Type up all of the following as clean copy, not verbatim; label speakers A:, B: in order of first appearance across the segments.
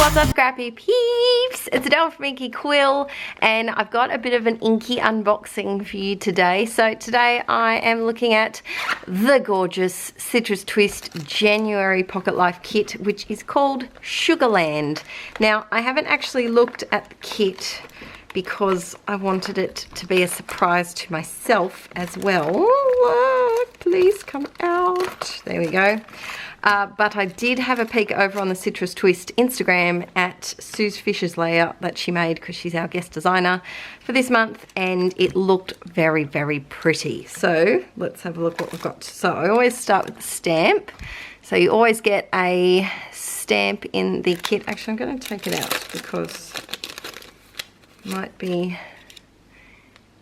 A: What's up, scrappy peeps? It's Adele from Inkie Quill, and I've got a bit of an Inkie unboxing for you today. So today I am looking at the gorgeous Citrus Twist January Pocket Life kit, which is called Sugarland. Now, I haven't actually looked at the kit because I wanted it to be a surprise to myself as well. Please come out. There we go. But I did have a peek over on the Citrus Twist Instagram at Sue's Fisher's layout that she made because she's our guest designer for this month, and it looked very, very pretty. So let's have a look what we've got. So I always start with the stamp. So you always get a stamp in the kit. Actually, I'm going to take it out because it might be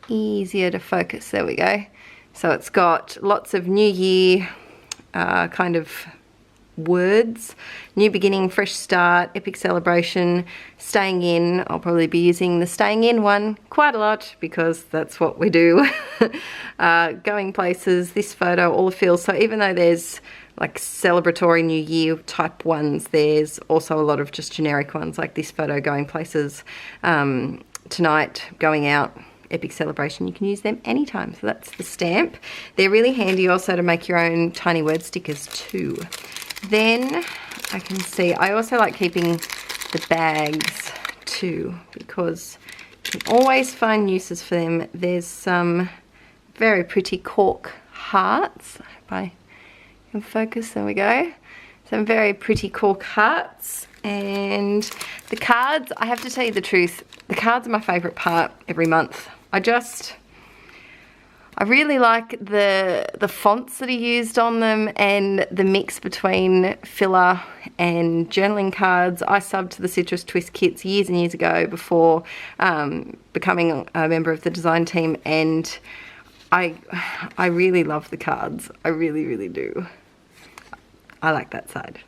A: easier to focus. There we go. So it's got lots of New Year kind of words: new beginning, fresh start, epic celebration, staying in. I'll probably be using the staying in one quite a lot because that's what we do. Going places, this photo, all the feels. So even though there's like celebratory New Year type ones, there's also a lot of just generic ones like this photo, going places, tonight, going out, epic celebration. You can use them anytime. So that's the stamp. They're really handy also to make your own tiny word stickers too. Then I can see, I also like keeping the bags too because you can always find uses for them. There's some very pretty cork hearts. I hope I can focus. There we go. Some very pretty cork hearts. And the cards, I have to tell you the truth, the cards are my favourite part every month. I really like the fonts that are used on them and the mix between filler and journaling cards. I subbed to the Citrus Twist kits years and years ago before becoming a member of the design team, and I really love the cards. I really, really do. I like that side.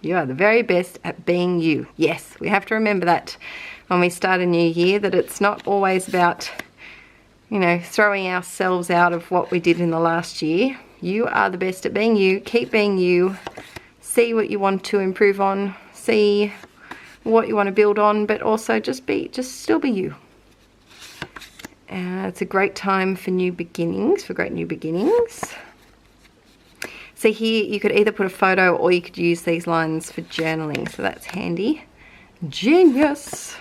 A: You are the very best at being you. Yes, we have to remember that when we start a new year, that it's not always about, you know, throwing ourselves out of what we did in the last year. You are the best at being you. Keep being you. See what you want to improve on. See what you want to build on, but also just still be you. It's a great time for new beginnings, for great new beginnings. See here, you could either put a photo or you could use these lines for journaling, so that's handy. Genius!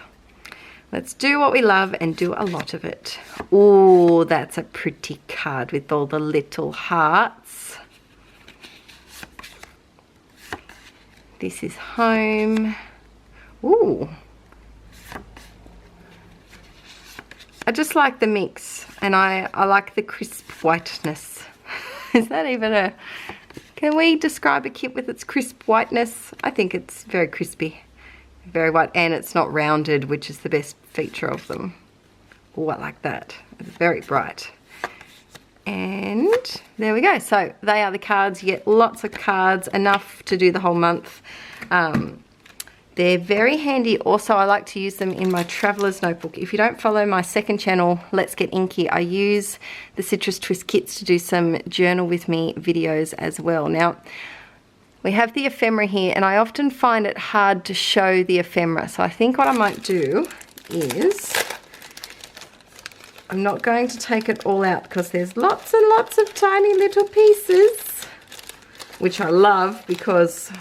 A: Let's do what we love and do a lot of it. Oh, that's a pretty card with all the little hearts. This is home. Ooh. I just like the mix, and I like the crisp whiteness. Is that even a... Can we describe a kit with its crisp whiteness? I think it's very crispy, very white, and it's not rounded, which is the best feature of them. Oh, I like that. It's very bright. And there we go. So they are the cards. You get lots of cards, enough to do the whole month. They're very handy. Also, I like to use them in my traveler's notebook. If you don't follow my second channel, Let's Get Inky, I use the Citrus Twist kits to do some journal with me videos as well. Now, we have the ephemera here, and I often find it hard to show the ephemera. So I think what I might do is, I'm not going to take it all out because there's lots and lots of tiny little pieces, which I love because,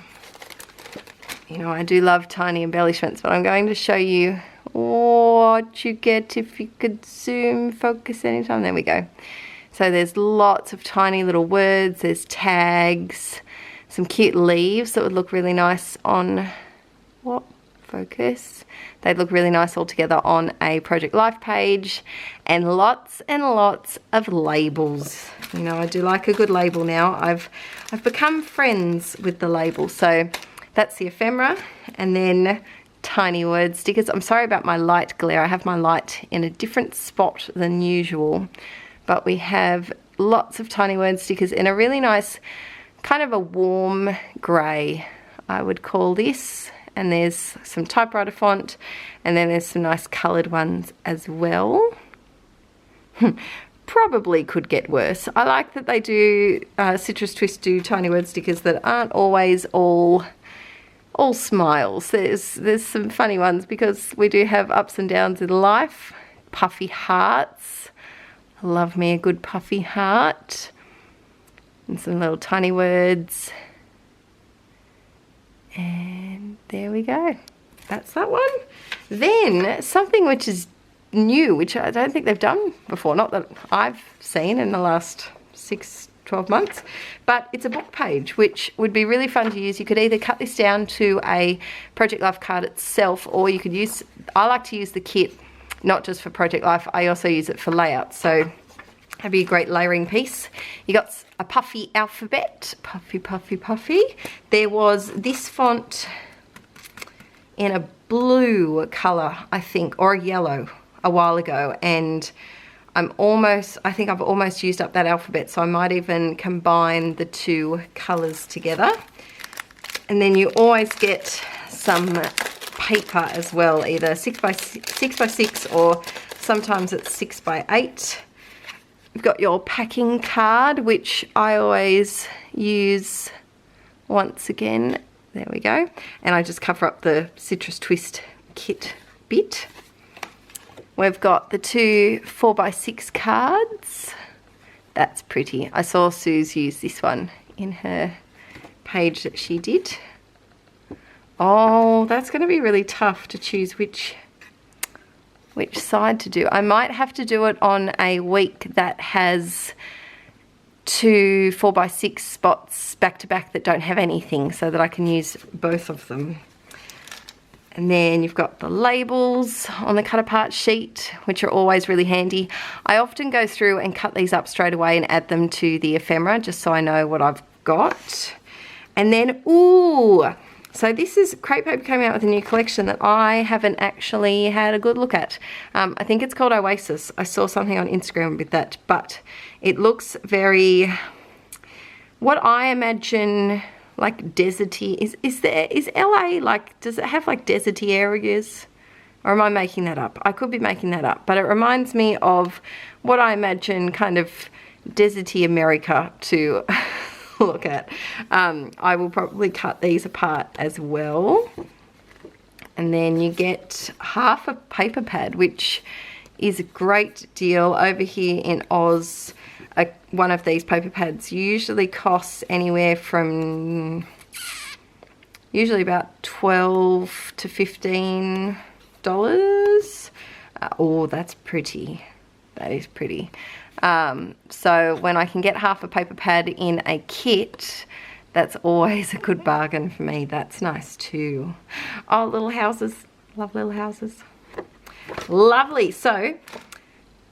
A: you know, I do love tiny embellishments, but I'm going to show you what you get if you could zoom, focus anytime. There we go. So there's lots of tiny little words, there's tags, some cute leaves that would look really nice on, what, focus? They'd look really nice all together on a Project Life page, and lots of labels. You know, I do like a good label now. I've become friends with the label. So that's the ephemera, and then tiny word stickers. I'm sorry about my light glare. I have my light in a different spot than usual, but we have lots of tiny word stickers in a really nice, kind of a warm grey, I would call this. And there's some typewriter font, and then there's some nice coloured ones as well. Probably could get worse. I like that they do, Citrus Twist do tiny word stickers that aren't always all all smiles. There's some funny ones because we do have ups and downs in life. Puffy hearts. I love me a good puffy heart. And some little tiny words. And there we go. That's that one. Then something which is new, which I don't think they've done before, not that I've seen in the last 6-12 months, but it's a book page, which would be really fun to use. You could either cut this down to a Project Life card itself, or you could use, I like to use the kit, not just for Project Life, I also use it for layout, so that'd be a great layering piece. You got a puffy alphabet, puffy, puffy, puffy. There was this font in a blue colour, I think, or a yellow a while ago, and I think I've almost used up that alphabet, so I might even combine the two colours together. And then you always get some paper as well, either 6x6 or sometimes it's 6x8. You've got your packing card, which I always use once again. There we go. And I just cover up the Citrus Twist kit bit. We've got the two 4x6 cards. That's pretty. I saw Suze use this one in her page that she did. Oh, that's going to be really tough to choose which side to do. I might have to do it on a week that has two 4x6 spots back to back that don't have anything, so that I can use both of them. And then you've got the labels on the cut apart sheet, which are always really handy. I often go through and cut these up straight away and add them to the ephemera, just so I know what I've got. And then, ooh, so this is, Crepe Paper came out with a new collection that I haven't actually had a good look at. I think it's called Oasis. I saw something on Instagram with that, but it looks very, what I imagine, like deserty. Is LA like, does it have like deserty areas? Or am I making that up? I could be making that up, but it reminds me of what I imagine kind of deserty America to look at. I will probably cut these apart as well. And then you get half a paper pad, which is a great deal. Over here in Oz, one of these paper pads usually costs anywhere from usually about $12 to $15. Oh, that's pretty. That is pretty. So when I can get half a paper pad in a kit, that's always a good bargain for me. That's nice too. Oh, little houses. Love little houses. Lovely. So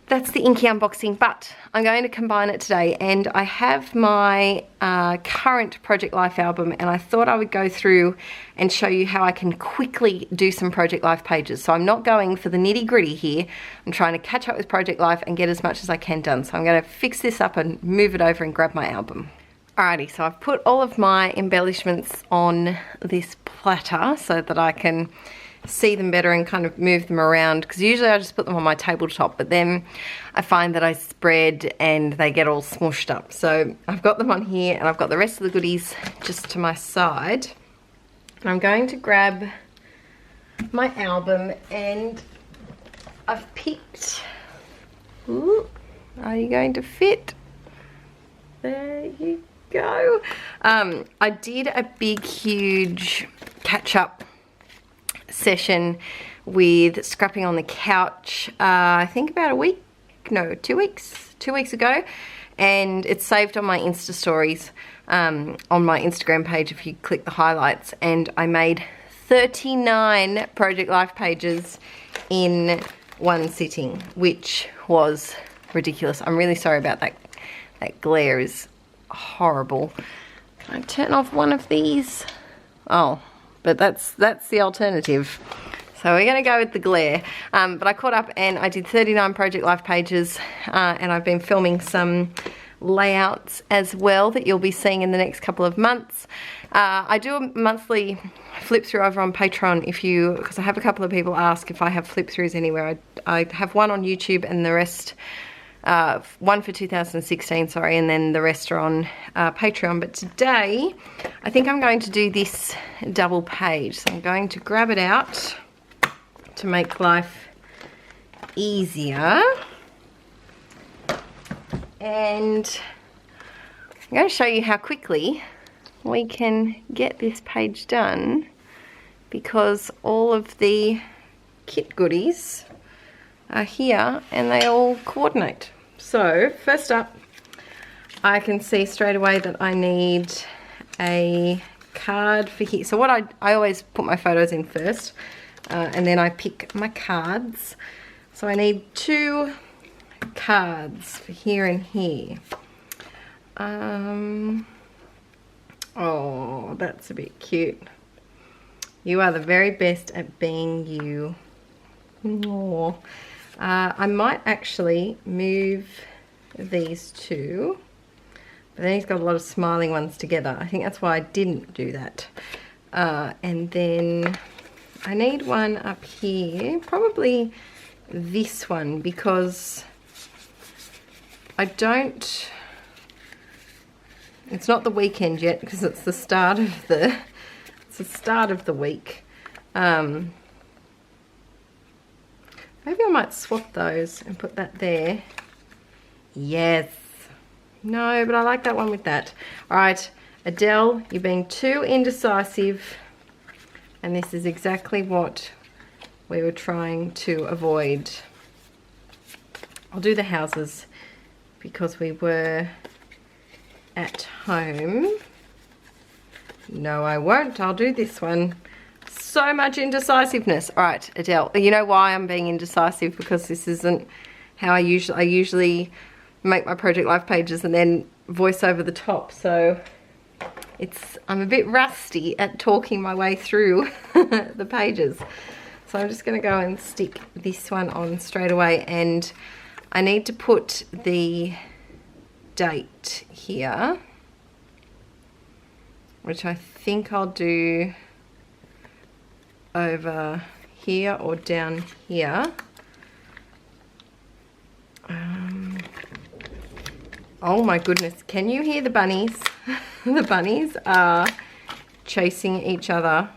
A: that's the Inkie unboxing, but I'm going to combine it today, and I have my current Project Life album, and I thought I would go through and show you how I can quickly do some Project Life pages. So I'm not going for the nitty gritty here. I'm trying to catch up with Project Life and get as much as I can done. So I'm going to fix this up and move it over and grab my album. Alrighty, so I've put all of my embellishments on this platter so that I can see them better and kind of move them around, because usually I just put them on my tabletop, but then I find that I spread and they get all smushed up. So I've got them on here, and I've got the rest of the goodies just to my side. And I'm going to grab my album, and I've picked, ooh, are you going to fit? There you go. I did a big huge catch up session with scrapping on the couch, I think about 2 weeks ago, and it's saved on my Insta stories on my Instagram page if you click the highlights, and I made 39 Project Life pages in one sitting, which was ridiculous. I'm really sorry about that. That glare is horrible. Can I turn off one of these? Oh, but that's the alternative. So we're going to go with the glare. But I caught up and I did 39 Project Life pages, and I've been filming some layouts as well that you'll be seeing in the next couple of months. I do a monthly flip through over on Patreon, because I have a couple of people ask if I have flip throughs anywhere. I have one on YouTube, and the rest One for 2016, sorry, and then the rest are on Patreon. But today, I think I'm going to do this double page. So I'm going to grab it out to make life easier. And I'm going to show you how quickly we can get this page done, because all of the kit goodies are here and they all coordinate. So first up, I can see straight away that I need a card for here. So what I always put my photos in first, and then I pick my cards. So I need 2 cards for here and here. Oh, that's a bit cute. You are the very best at being you. Aww. I might actually move these 2, but then he's got a lot of smiling ones together. I think that's why I didn't do that. And then I need one up here, probably this one, because I don't, it's not the weekend yet because it's the start of the, week. Maybe I might swap those and put that there. Yes. No, but I like that one with that. All right, Adele, you're being too indecisive, and this is exactly what we were trying to avoid. I'll do the houses because we were at home. No, I won't. I'll do this one. So much indecisiveness. All right, Adele, you know why I'm being indecisive? Because this isn't how I usually make my project life pages and then voice over the top. So I'm a bit rusty at talking my way through the pages. So I'm just going to go and stick this one on straight away, and I need to put the date here, which I think I'll do over here or down here. Oh my goodness, can you hear the bunnies? The bunnies are chasing each other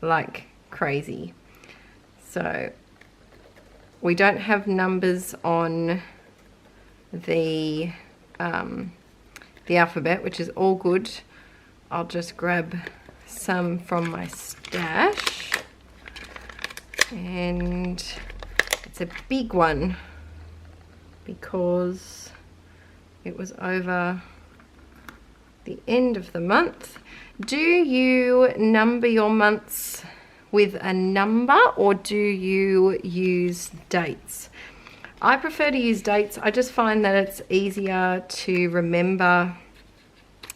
A: like crazy. So we don't have numbers on the alphabet, which is all good. I'll just grab some from my stash, and it's a big one because it was over the end of the month. Do you number your months with a number, or do you use dates? I prefer to use dates. I just find that it's easier to remember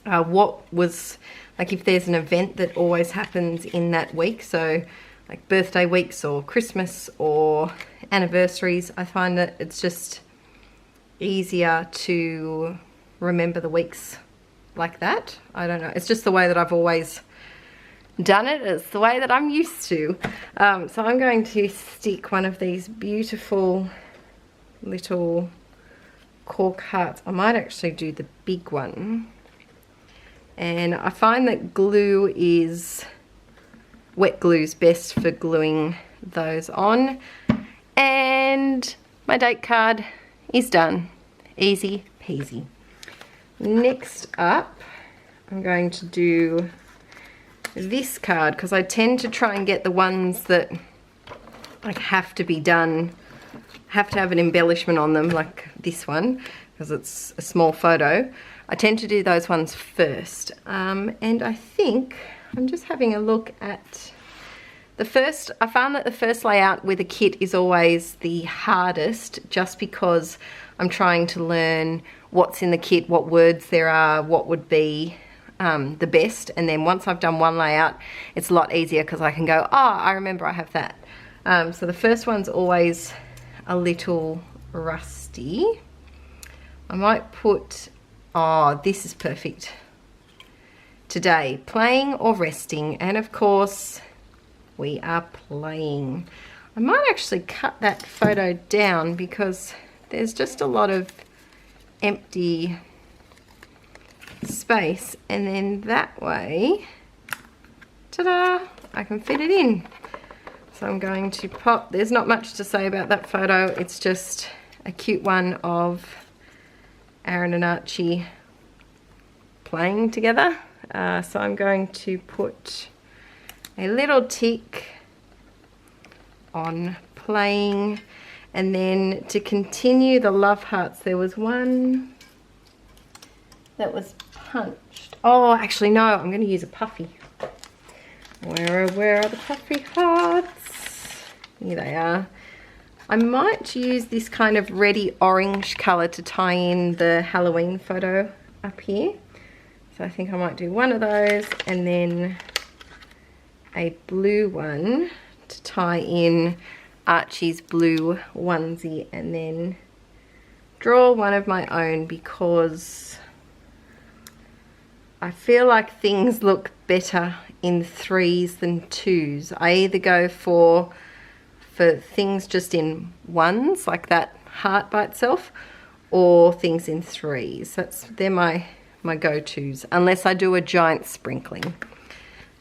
A: what was, like if there's an event that always happens in that week, so like birthday weeks or Christmas or anniversaries, I find that it's just easier to remember the weeks like that. I don't know, it's just the way that I've always done it. It's the way that I'm used to. So I'm going to stick one of these beautiful little cork hearts. I might actually do the big one. And I find that wet glue is best for gluing those on. And my date card is done. Easy peasy. Next up, I'm going to do this card, because I tend to try and get the ones that like have to be done, have to have an embellishment on them, like this one, because it's a small photo. I tend to do those ones first. And I think I'm just having a look at the first. I found that the first layout with a kit is always the hardest, just because I'm trying to learn what's in the kit, what words there are, what would be the best. And then once I've done one layout, it's a lot easier because I can go, oh, I remember I have that. So the first one's always a little rusty. I might put, oh, this is perfect. Today, playing or resting, and of course we are playing. I might actually cut that photo down because there's just a lot of empty space, and then that way, ta-da, I can fit it in. So I'm going to pop, there's not much to say about that photo, it's just a cute one of Aaron and Archie playing together. So I'm going to put a little tick on playing, and then to continue the love hearts, there was one that was punched. Oh, actually no, I'm going to use a puffy. Where are the puffy hearts? Here they are. I might use this kind of reddy orange colour to tie in the Halloween photo up here. So I think I might do one of those, and then a blue one to tie in Archie's blue onesie, and then draw one of my own, because I feel like things look better in 3s than 2s. I either go for things just in 1s, like that heart by itself, or things in 3s. They're my go-tos, unless I do a giant sprinkling.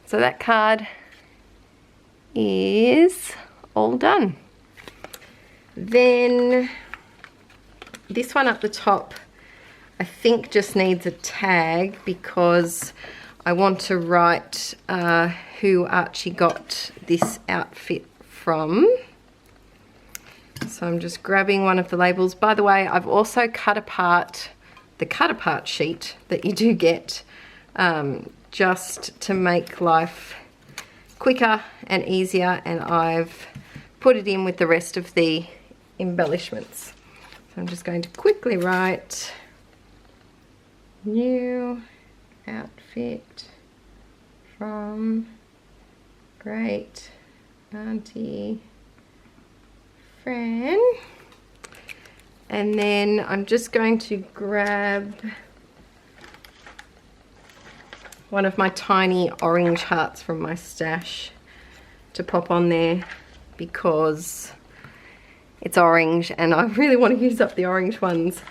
A: So that card is all done. Then this one up the top, I think just needs a tag, because I want to write who Archie got this outfit from. So I'm just grabbing one of the labels. By the way, I've also cut apart the cut-apart sheet that you do get, just to make life quicker and easier, and I've put it in with the rest of the embellishments. So I'm just going to quickly write new outfit from great Auntie Fran, and then I'm just going to grab one of my tiny orange hearts from my stash to pop on there, because it's orange and I really want to use up the orange ones.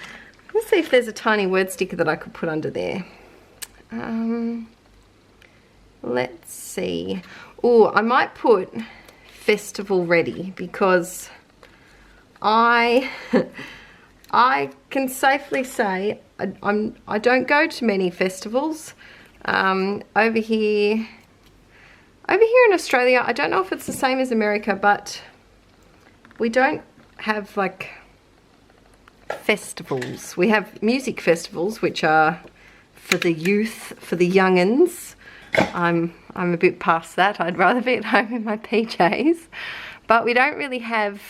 A: Let's see if there's a tiny word sticker that I could put under there. Let's see. Oh, I might put festival ready, because I can safely say I don't go to many festivals. Over here in Australia, I don't know if it's the same as America, but we don't have like festivals. We have music festivals, which are for the youth, for the young'uns. I'm a bit past that. I'd rather be at home in my PJs. But we don't really have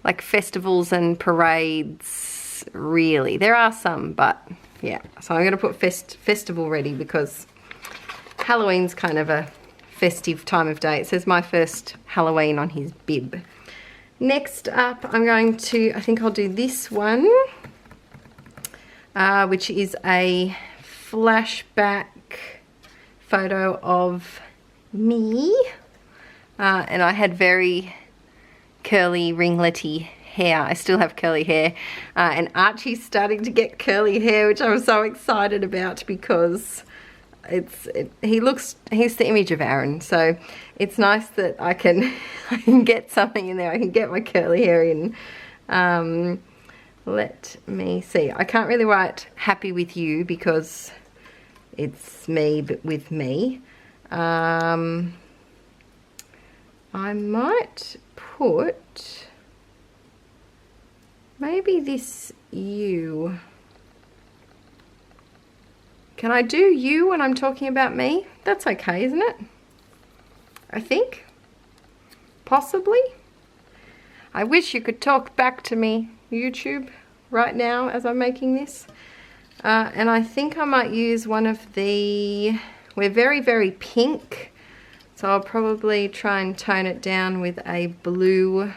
A: like festivals and parades, really. There are some, but yeah. So I'm going to put festival ready, because Halloween's kind of a festive time of day. It says my first Halloween on his bib. Next up, I'm going to, I think I'll do this one, which is a flashback photo of me. And I had very curly, ringlety hair. I still have curly hair. And Archie's starting to get curly hair, which I'm so excited about, because he's the image of Aaron. So it's nice that I can get something in there. I can get my curly hair in. Let me see. I can't really write happy with you, because it's me, but with me. I might put maybe this you. Can I do you when I'm talking about me? That's okay, isn't it? I think. Possibly. I wish you could talk back to me, YouTube, right now as I'm making this. And I think I might use one of the, we're very, very pink, so I'll probably try and tone it down with a blue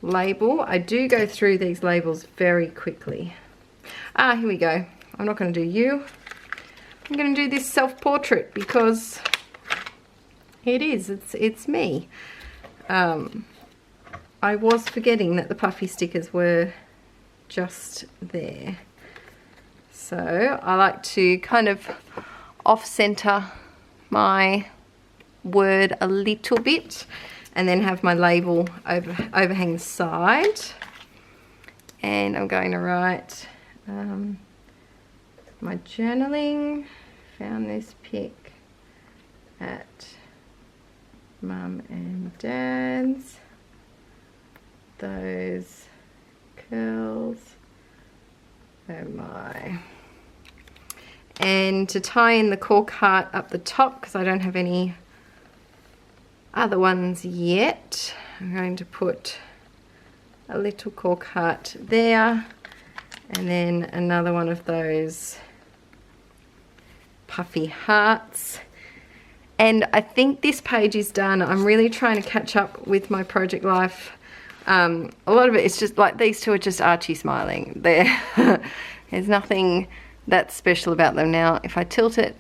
A: label. I do go through these labels very quickly. Here we go. I'm not going to do you. I'm going to do this self-portrait, because it is. It's me. I was forgetting that the puffy stickers were just there. So I like to kind of off-center my word a little bit and then have my label overhang the side. And I'm going to write my journaling. Found this pic at Mum and Dad's. Those curls are my. And to tie in the cork heart up the top, because I don't have any other ones yet, I'm going to put a little cork heart there, and then another one of those puffy hearts. And I think this page is done. I'm really trying to catch up with my project life. A lot of it is just like, these two are just Archie smiling. There's nothing that's special about them. Now if I tilt it,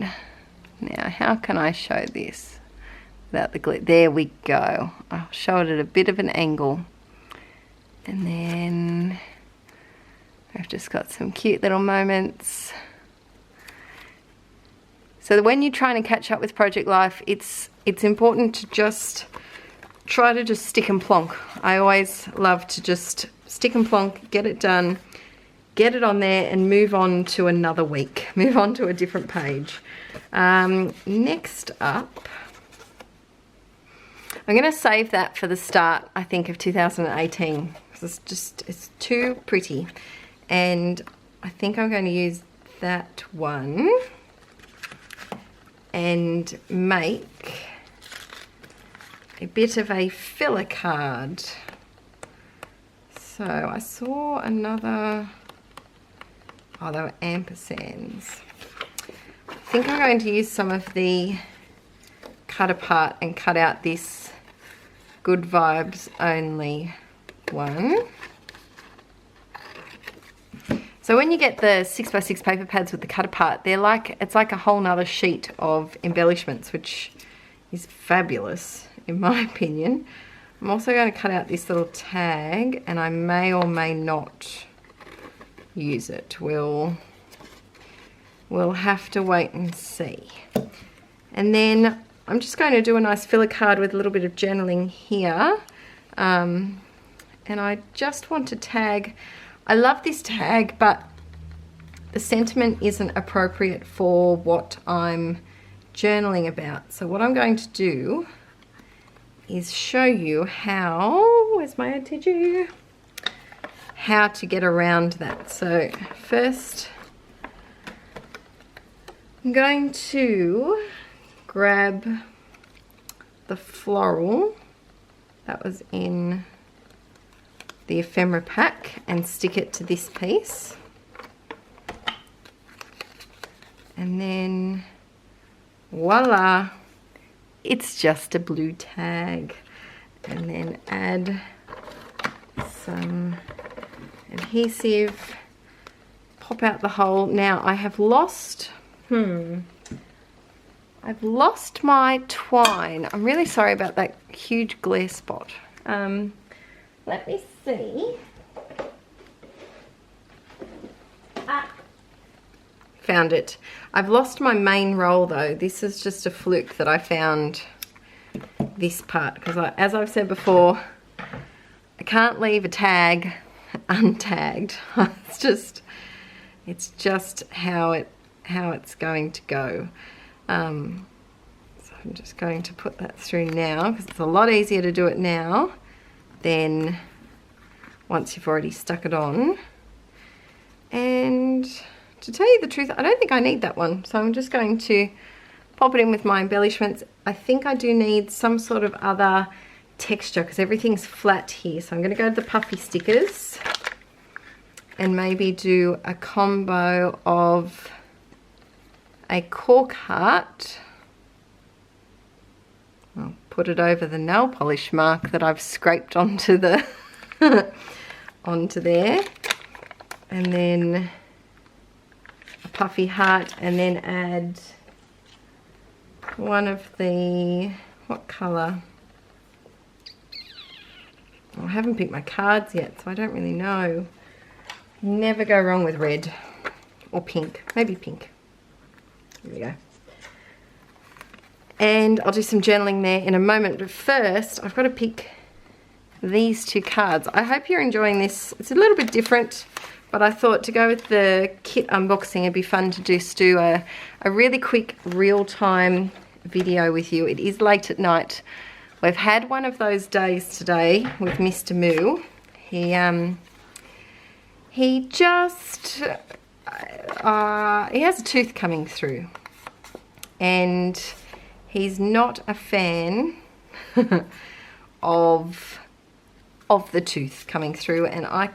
A: now how can I show this without the glare? There we go. I'll show it at a bit of an angle. And then I've just got some cute little moments. So when you're trying to catch up with project life, it's important to just try to just stick and plonk. I always love to just stick and plonk, get it done, get it on there, and move on to another week. Move on to a different page. Next up, I'm going to save that for the start, I think, of 2018. Because it's too pretty. And I think I'm going to use that one and make a bit of a filler card. So I saw another, oh, they were ampersands. I think I'm going to use some of the cut apart and cut out this Good Vibes Only one. So when you get the 6x6 paper pads with the cut apart, they're like, it's like a whole nother sheet of embellishments, which is fabulous in my opinion. I'm also going to cut out this little tag, and I may or may not use it. We'll have to wait and see. And then I'm just going to do a nice filler card with a little bit of journaling here. And I just want to tag, I love this tag, but the sentiment isn't appropriate for what I'm journaling about. So what I'm going to do is show you how, where's my tissue? How to get around that. So first, I'm going to grab the floral that was in the Ephemera pack and stick it to this piece. And then voila, it's just a blue tag. And then add some adhesive, pop out the hole. Now I have lost, I've lost my twine. I'm really sorry about that huge glare spot. Let me see. Found it. I've lost my main roll though. This is just a fluke that I found this part, because as I've said before, I can't leave a tag untagged. It's just how it's going to go. So I'm just going to put that through now, because it's a lot easier to do it now than once you've already stuck it on. And to tell you the truth, I don't think I need that one, so I'm just going to pop it in with my embellishments. I think I do need some sort of other texture, because everything's flat here. So I'm going to go to the puffy stickers and maybe do a combo of a cork heart. I'll put it over the nail polish mark that I've scraped onto the onto there, and then a puffy heart, and then add one of the, what colour? Oh, I haven't picked my cards yet, so I don't really know. Never go wrong with red or pink. Maybe pink. There we go. And I'll do some journaling there in a moment, but first I've got to pick these two cards. I hope you're enjoying this. It's a little bit different, but I thought to go with the kit unboxing, it'd be fun to just do a really quick real-time video with you. It is late at night. We've had one of those days today with Mr. Moo. He just he has a tooth coming through, and he's not a fan of the tooth coming through, and I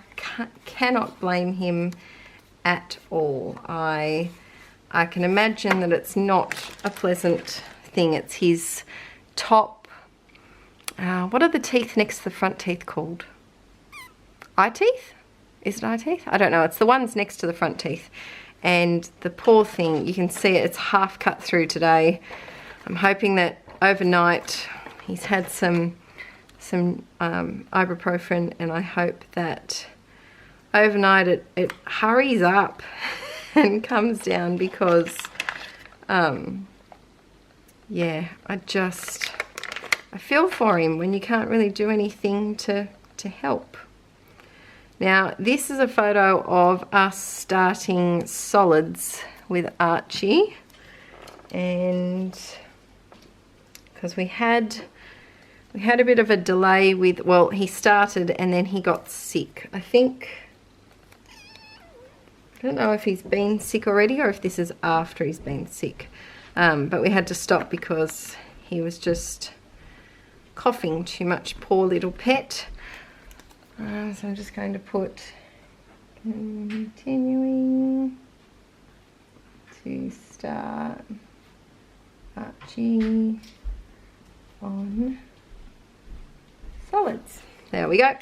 A: cannot blame him at all. I can imagine that it's not a pleasant thing. It's his top, what are the teeth next to the front teeth called? Eye teeth? Is it eye teeth? I don't know. It's the ones next to the front teeth. And the poor thing, you can see it's half cut through today. I'm hoping that overnight he's had some ibuprofen, and I hope that overnight it hurries up and comes down, because yeah, I feel for him when you can't really do anything to help. Now, this is a photo of us starting solids with Archie, and because we had a bit of a delay with, well, he started and then he got sick. I don't know if he's been sick already or if this is after he's been sick. But we had to stop because he was just coughing too much, poor little pet. So I'm just going to put continuing to start Archie on solids. There we go.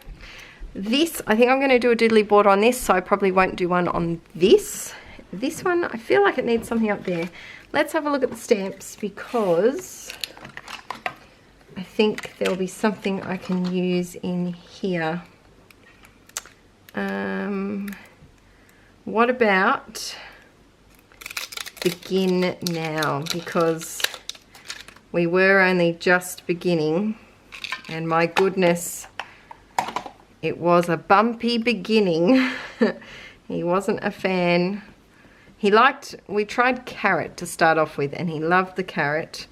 A: This, I think I'm going to do a doodly board on this, so I probably won't do one on this. This one, I feel like it needs something up there. Let's have a look at the stamps, because I think there'll be something I can use in here. What about begin now? Because we were only just beginning, and my goodness, it was a bumpy beginning. He wasn't a fan. We tried carrot to start off with, and he loved the carrot,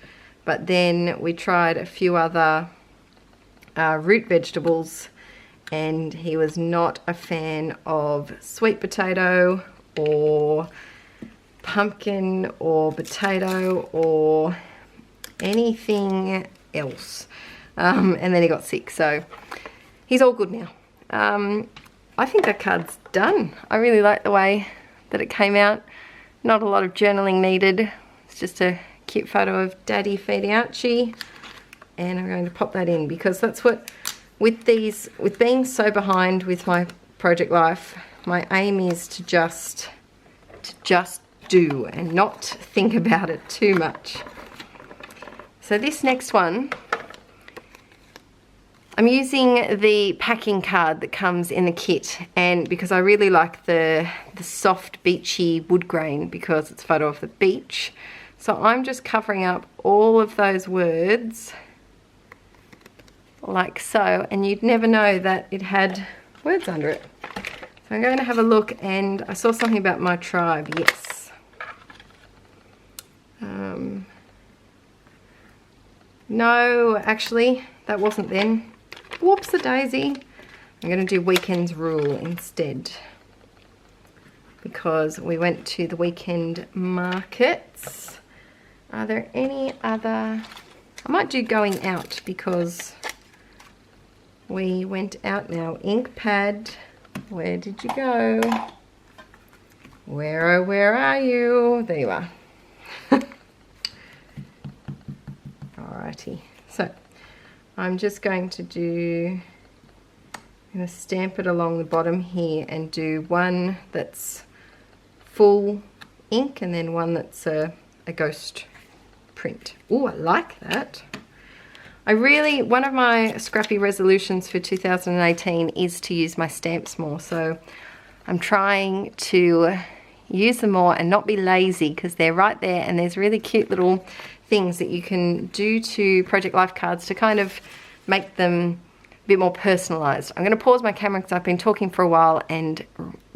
A: but then we tried a few other root vegetables, and he was not a fan of sweet potato or pumpkin or potato or anything else. And then he got sick, so he's all good now. I think that card's done. I really like the way that it came out. Not a lot of journaling needed. It's just a cute photo of Daddy feeding Archie, and I'm going to pop that in, because that's what, with being so behind with my project life, my aim is to just do and not think about it too much. So this next one, I'm using the packing card that comes in the kit, and because I really like the soft beachy wood grain, because it's a photo of the beach. So I'm just covering up all of those words like so, and you'd never know that it had words under it. So I'm going to have a look, and I saw something about my tribe, yes. No, actually, that wasn't then. Whoops-a-daisy. I'm going to do Weekend's Rule instead, because we went to the weekend markets. Are there any other? I might do Going Out, because we went out now. Ink pad, where did you go? Where, oh, where are you? There you are. Alrighty, so I'm just going to stamp it along the bottom here, and do one that's full ink and then one that's a ghost print. Oh, I like that. one of my scrappy resolutions for 2018 is to use my stamps more. So I'm trying to use them more and not be lazy, because they're right there, and there's really cute little things that you can do to Project Life cards to kind of make them a bit more personalized. I'm going to pause my camera because I've been talking for a while and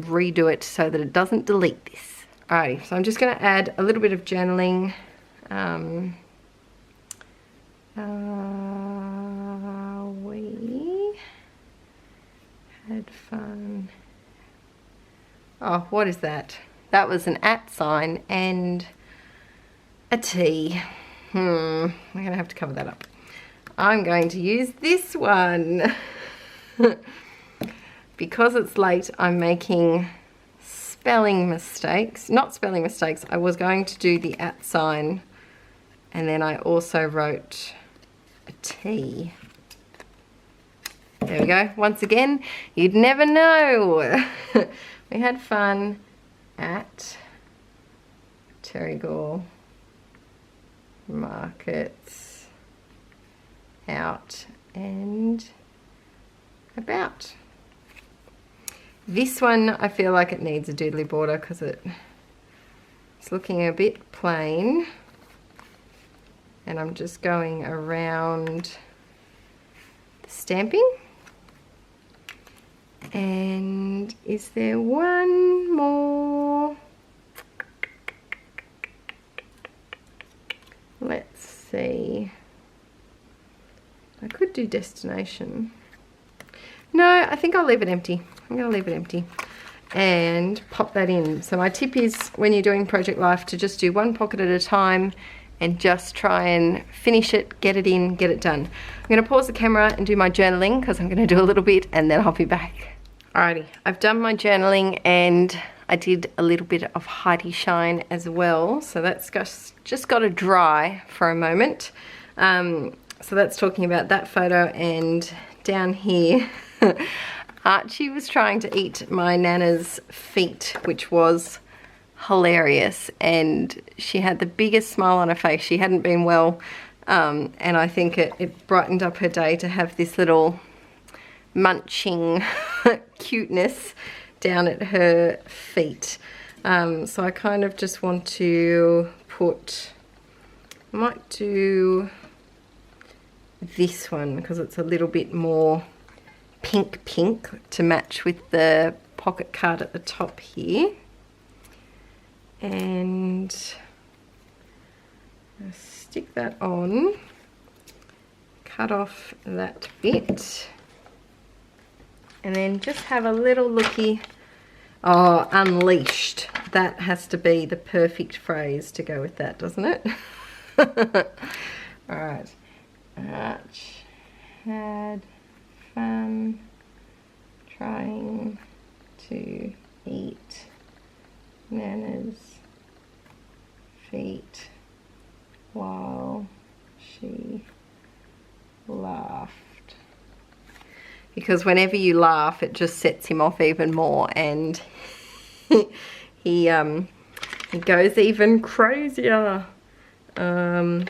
A: redo it so that it doesn't delete this. Alrighty, so I'm just going to add a little bit of journaling. We had fun. Oh, what is that? That was an @ sign and a T. I'm going to have to cover that up. I'm going to use this one. Because it's late, I'm making spelling mistakes. Not spelling mistakes. I was going to do the @ sign, and then I also wrote a T. There we go. Once again, you'd never know. We had fun at Terrigal Markets, out and about. This one, I feel like it needs a doodly border because it's looking a bit plain. And I'm just going around the stamping. And is there one more? Let's see. I could do destination. No, I think I'll leave it empty. I'm going to leave it empty and pop that in. So my tip is, when you're doing Project Life, to just do one pocket at a time and just try and finish it, get it in, get it done. I'm going to pause the camera and do my journaling because I'm going to do a little bit and then I'll be back. Alrighty, I've done my journaling and I did a little bit of Heidi Shine as well. So that's just got to dry for a moment. So that's talking about that photo, and down here, Archie was trying to eat my Nana's feet, which was hilarious, and she had the biggest smile on her face. She hadn't been well, and I think it brightened up her day to have this little munching cuteness down at her feet. So I kind of just want to put, I might do this one because it's a little bit more pink to match with the pocket card at the top here. And I'll stick that on, cut off that bit, and then just have a little looky. Oh, unleashed. That has to be the perfect phrase to go with that, doesn't it? Alright. Arch had fun trying to eat Nana's feet while she laughed. Because whenever you laugh, it just sets him off even more, and he goes even crazier. And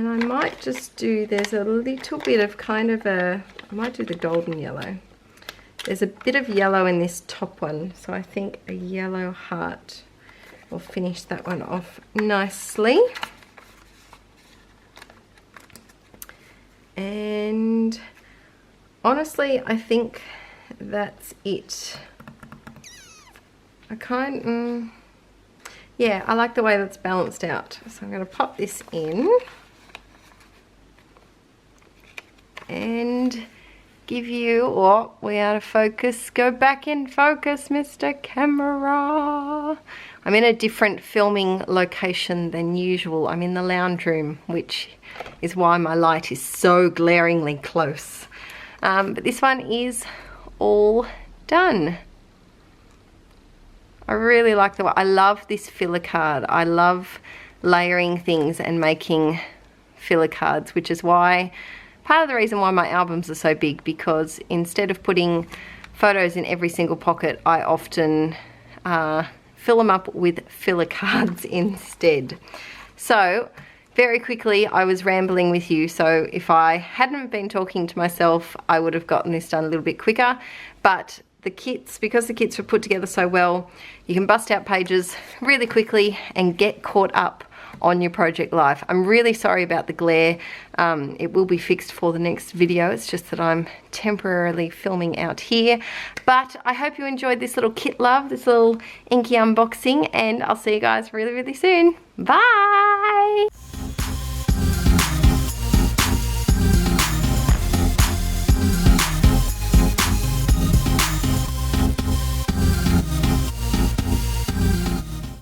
A: I might just do, there's a little bit of kind of I might do the golden yellow. There's a bit of yellow in this top one, so I think a yellow heart will finish that one off nicely. And honestly, I think that's it. Yeah, I like the way that's balanced out. So I'm going to pop this in and give you, oh, we out of focus. Go back in focus, Mr. Camera. I'm in a different filming location than usual. I'm in the lounge room, which is why my light is so glaringly close. But this one is all done. I really like the way, I love this filler card. I love layering things and making filler cards, which is why, part of the reason why my albums are so big, because instead of putting photos in every single pocket, I often fill them up with filler cards instead. So very quickly, I was rambling with you, so if I hadn't been talking to myself, I would have gotten this done a little bit quicker. But the kits, because the kits were put together so well, you can bust out pages really quickly and get caught up on your project life. I'm really sorry about the glare. It will be fixed for the next video. It's just that I'm temporarily filming out here. But I hope you enjoyed this little kit love, this little Inkie unboxing, and I'll see you guys really, really soon. Bye!